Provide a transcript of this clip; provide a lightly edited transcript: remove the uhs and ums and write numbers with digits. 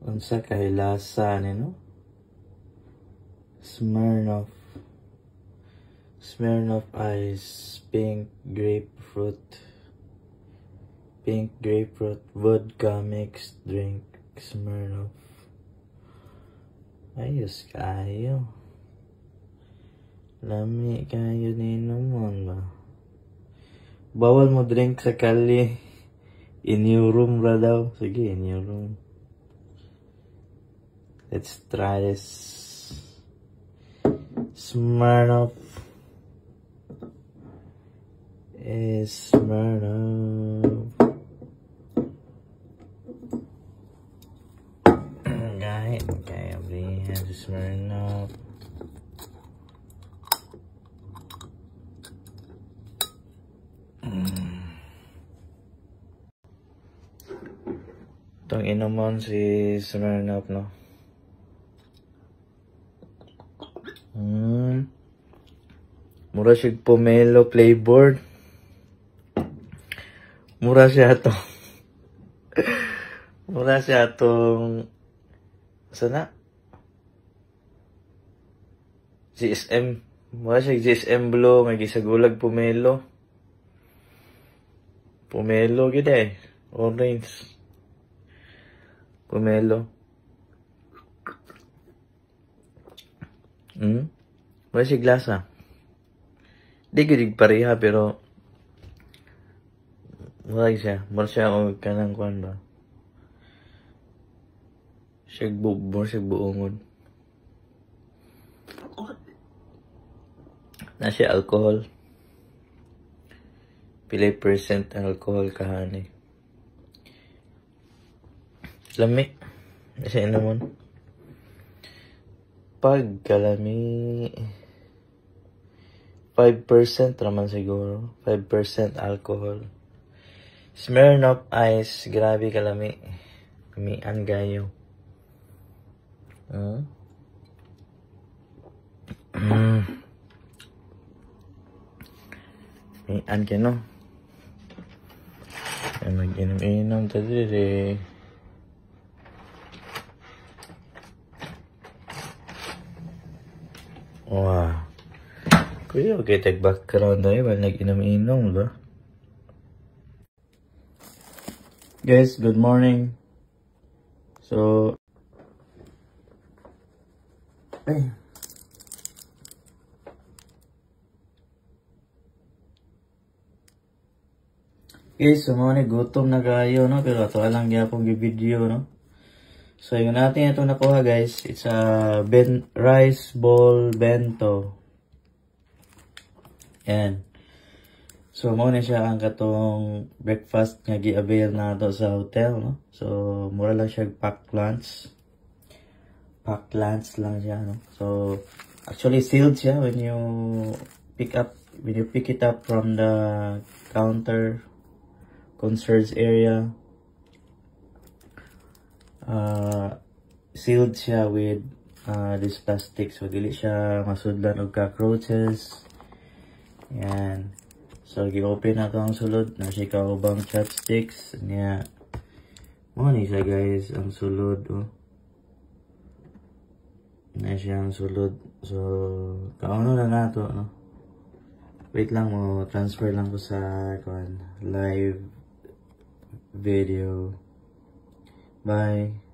Unsa kay lasa ni no? Smirnoff Ice pink grapefruit vodka mixed drink. Smirnoff. Ayos kayo. Lami kayo ninomon ba? Bawal mo drink sa kali. In your room ra daw. Sige, in your room. Let's try this. Smirnoff. Guys, okay, we have Smirnoff. Itong inuman si Smirnoff, no? Mura siya pomelo flavor. Mura siya itong sana? GSM. Mura siya GSM Blue. May gisagulag pomelo. Pomelo gida eh. Orange. Pomelo. Mura siya glasa. Di gidig pareha pero mura siya o kanang kuan ba. Siya buongon. Na siya alcohol. Pilay percent alcohol kahani. Lami. Na siya inamon. Pagkalami 5% naman siguro. 5% alcohol. Smirnoff Ice. Grabe kalami. Kamian gayo. Kamian ka no? Ay mag-inom-inom tadi. Wow. Kuya, okay, take background tayo while nag-inom-inom, ba? Guys, good morning. So, guys, so mga gutom na kayo, no? Pero ito lang akong video, no? So, yung natin ito nakuha, guys. It's a rice bowl bento. Yan. So, muna siya ang katong breakfast nga gi-avail na to sa hotel, no? So, mura lang siya pack lunch. Pack lunch lang siya, no? So, actually sealed siya when you pick it up from the counter, concierge area. Sealed siya with this plastic. So, dili siya masudlan og cockroaches. Yan. So, gi-open na ito ang sulod. Na siya kaubang chopsticks. Nya. Mo ni siya guys. Ang sulod. Oh. Na siya ang sulod. So, kauno na na ito. No? Wait lang mo. Transfer lang ko sa live video. Bye.